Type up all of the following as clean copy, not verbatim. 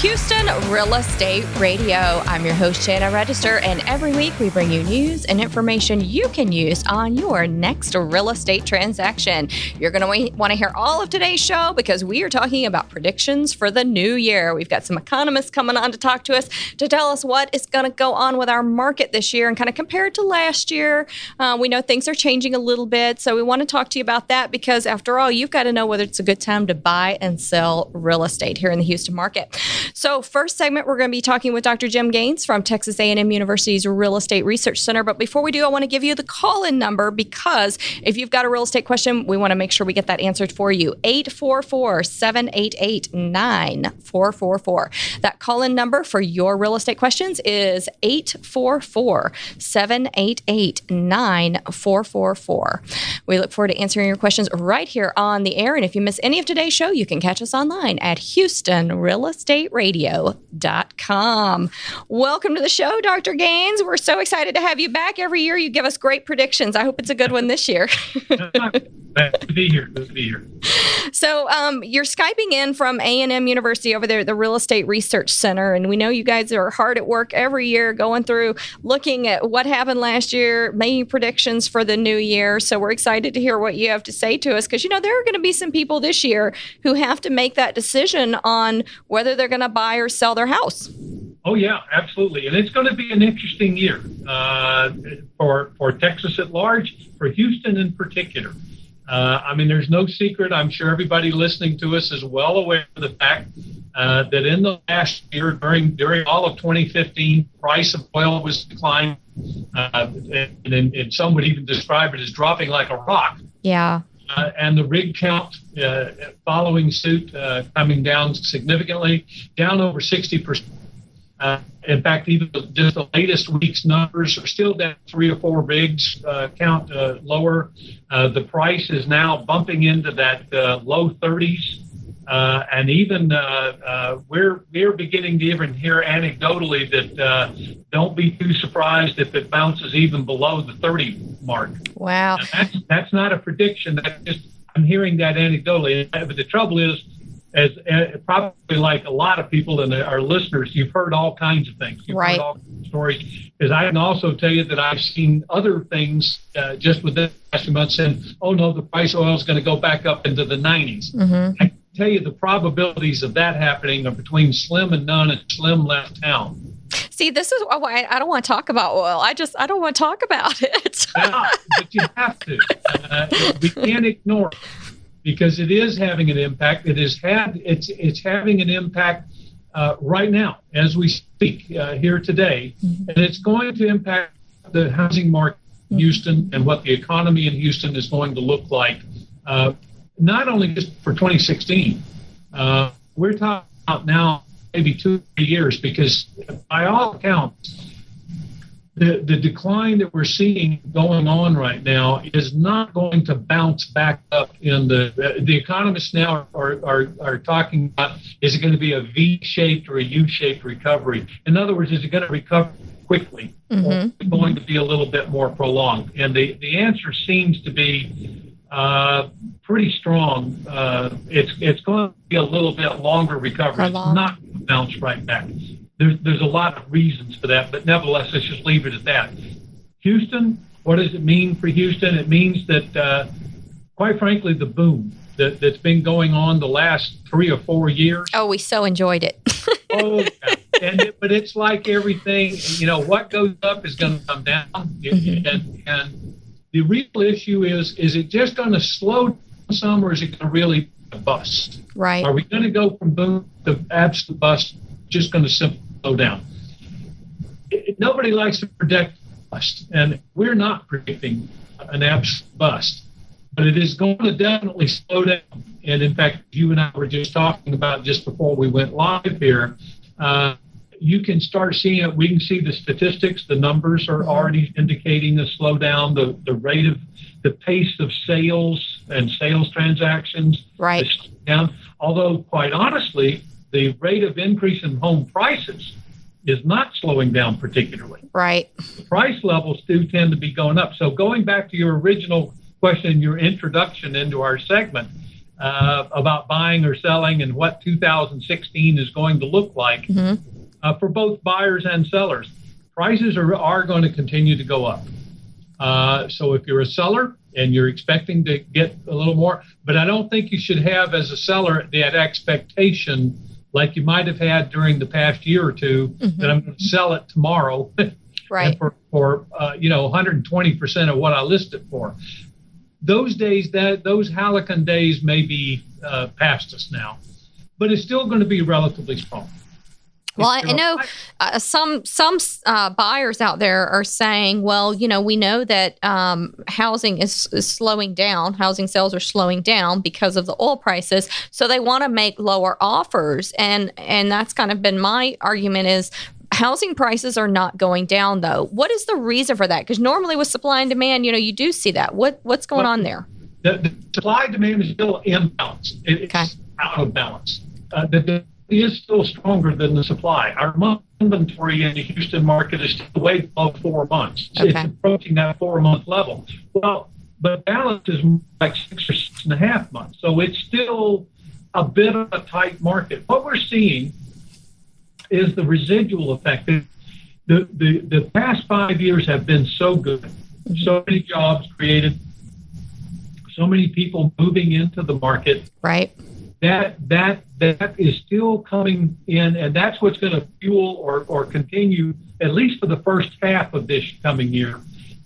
Houston Real Estate Radio. I'm your host, Shanna Register, and every week we bring you news and information you can use on your next real estate transaction. You're going to want to hear all of today's show because we are talking about predictions for the new year. We've got some economists coming on to talk to us to tell us what is going to go on with our market this year and kind of compare it to last year. We know things are changing a little bit, so we want to talk to you about that because after all, you've got to know whether it's a good time to buy and sell real estate here in the Houston market. So first segment, we're going to be talking with Dr. Jim Gaines from Texas A&M University's Real Estate Research Center. But before we do, I want to give you the call-in number because if you've got a real estate question, we want to make sure we get that answered for you. 844-788-9444. That call-in number for your real estate questions is 844-788-9444. We look forward to answering your questions right here on the air. And if you miss any of today's show, you can catch us online at HoustonRealEstateRadio.com. Welcome to the show, Dr. Gaines. We're so excited to have you back. Every year you give us great predictions. I hope it's a good one this year. Good to be here. So you're Skyping in from A&M University over there at the Real Estate Research Center, and we know you guys are hard at work every year going through, looking at what happened last year, making predictions for the new year. So we're excited to hear what you have to say to us because, you know, there are going to be some people this year who have to make that decision on whether they're going to buy or sell their house. Oh, yeah, absolutely. And it's going to be an interesting year for Texas at large, for Houston in particular. There's no secret. I'm sure everybody listening to us is well aware of the fact that in the last year, during all of 2015, price of oil was declining, and some would even describe it as dropping like a rock. Yeah. And the rig count following suit coming down significantly, down over 60%. In fact, even just the latest week's numbers are still down 3 or 4 rigs count lower. The price is now bumping into that low 30s. And even we're beginning to even hear anecdotally that don't be too surprised if it bounces even below the 30 mark. Wow. That's not a prediction. I'm hearing that anecdotally. But the trouble is, as probably like a lot of people and our listeners, you've heard all kinds of things. You've heard all kinds of stories. Because I can also tell you that I've seen other things just within the last few months saying, oh, no, the price of oil is going to go back up into the 90s. Mm-hmm. I can tell you the probabilities of that happening are between slim and none and slim left town. See, this is why I don't want to talk about oil. I don't want to talk about it. Yeah, but you have to. We can't ignore it. Because it is having an impact. It's having an impact right now as we speak here today, and it's going to impact the housing market in Houston and what the economy in Houston is going to look like. Not only just for 2016, we're talking about now maybe 2 or 3 years, because by all accounts, the decline that we're seeing going on right now is not going to bounce back up in the economists now are talking about, is it going to be a V-shaped or a U-shaped recovery? In other words, is it going to recover quickly? Mm-hmm. Or is it going to be a little bit more prolonged? And the answer seems to be pretty strong. It's going to be a little bit longer recovery. It's not going to bounce right back. There's a lot of reasons for that, but nevertheless, let's just leave it at that. Houston, what does it mean for Houston? It means that, quite frankly, the boom that's been going on the last 3 or 4 years. Oh, we so enjoyed it. But it's like everything, what goes up is going to come down. Mm-hmm. And the real issue is it just going to slow down some, or is it going to really bust? Right. Are we going to go from boom to absolute bust? Just going to simply slow down. Nobody likes to predict bust, and we're not predicting an absolute bust, but it is going to definitely slow down. And in fact, you and I were just talking about just before we went live here. You can start seeing it. We can see the statistics. The numbers are already indicating a slowdown. The rate of the pace of sales and sales transactions is down. Although, quite honestly, the rate of increase in home prices is not slowing down particularly. Right. The price levels do tend to be going up. So going back to your original question, your introduction into our segment, about buying or selling and what 2016 is going to look like for both buyers and sellers. Prices are going to continue to go up. So if you're a seller and you're expecting to get a little more, but I don't think you should have as a seller that expectation like you might have had during the past year or two that I'm going to sell it tomorrow right. for 120% of what I list it for. Those days, those Hallican days may be past us now, but it's still going to be relatively strong. Well, I know some buyers out there are saying, well, we know that housing is slowing down. Housing sales are slowing down because of the oil prices. So they want to make lower offers. And that's kind of been my argument is housing prices are not going down, though. What is the reason for that? Because normally with supply and demand, you do see that. What's going on there? The supply and demand is still imbalanced. It's out of balance. The is still stronger than the supply. Our month inventory in the Houston market is still way below 4 months. Okay. It's approaching that 4-month level. Well, but balance is like 6 or 6.5 months. So it's still a bit of a tight market. What we're seeing is the residual effect. The past 5 years have been so good. So many jobs created, so many people moving into the market. Right. That is still coming in, and that's what's going to fuel or continue, at least for the first half of this coming year.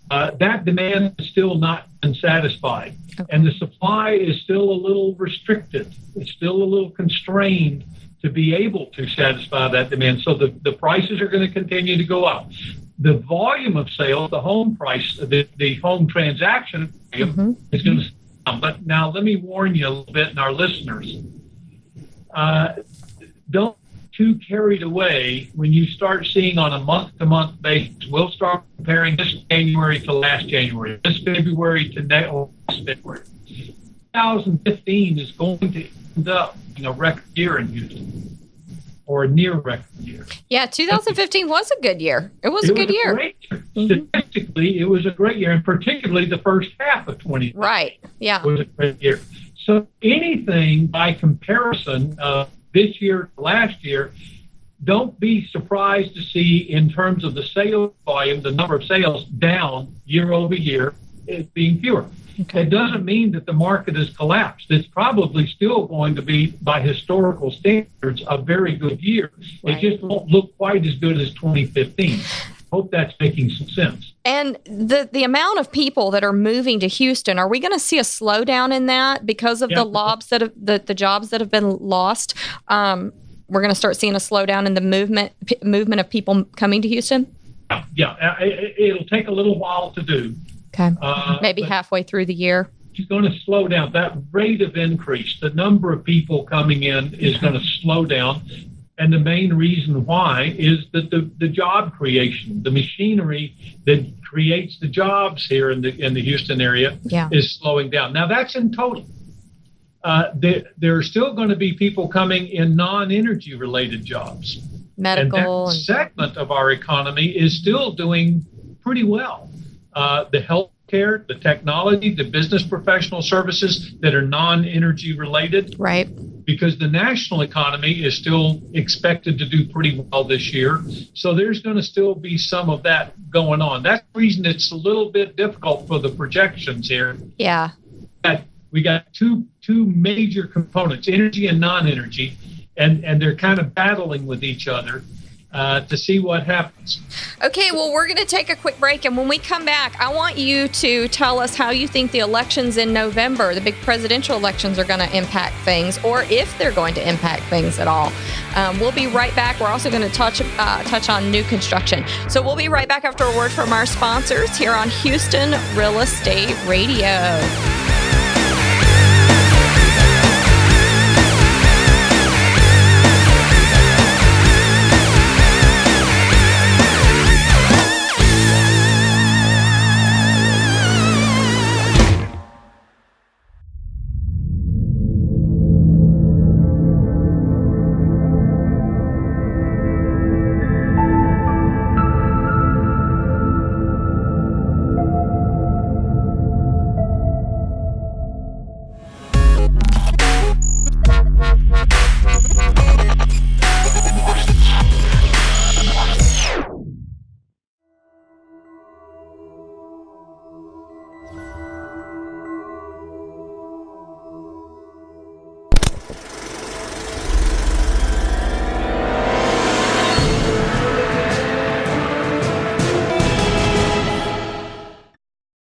That demand is still not been satisfied, and the supply is still a little restricted. It's still a little constrained to be able to satisfy that demand. So the prices are going to continue to go up. The volume of sales, the home price, the home transaction volume is going to. But now let me warn you a little bit, and our listeners, don't get too carried away when you start seeing on a month-to-month basis. We'll start comparing this January to last January, this February to last February. 2015 is going to end up being a record year in Houston, or a near record year. Yeah, 2015 was a good year. It was a good year. Great year. Statistically, it was a great year, and particularly the first half of 2015. Right, yeah. Was a great year. So anything by comparison of this year to last year, don't be surprised to see in terms of the sales volume, the number of sales down year over year, it being fewer. Okay. It doesn't mean that the market has collapsed. It's probably still going to be, by historical standards, a very good year. Right. It just won't look quite as good as 2015. Hope that's making some sense. And the amount of people that are moving to Houston, are we going to see a slowdown in that because of the jobs that have been lost? We're going to start seeing a slowdown in the movement of people coming to Houston? Yeah, it'll take a little while to do. Okay, maybe halfway through the year. It's going to slow down. That rate of increase, the number of people coming in is going to slow down. And the main reason why is that the job creation, the machinery that creates the jobs here in the Houston area is slowing down. Now, that's in total. There are still going to be people coming in non-energy related jobs. Medical. And that segment of our economy is still doing pretty well. The healthcare, the technology, the business professional services that are non-energy related. Right. Because the national economy is still expected to do pretty well this year. So there's going to still be some of that going on. That's the reason it's a little bit difficult for the projections here. Yeah. We got two major components, energy and non-energy, and they're kind of battling with each other. To see what happens. Okay, well, we're going to take a quick break, and when we come back, I want you to tell us how you think the elections in November, the big presidential elections, are going to impact things, or if they're going to impact things at all. We'll be right back. We're also going to touch on new construction. So we'll be right back after a word from our sponsors here on Houston Real Estate Radio.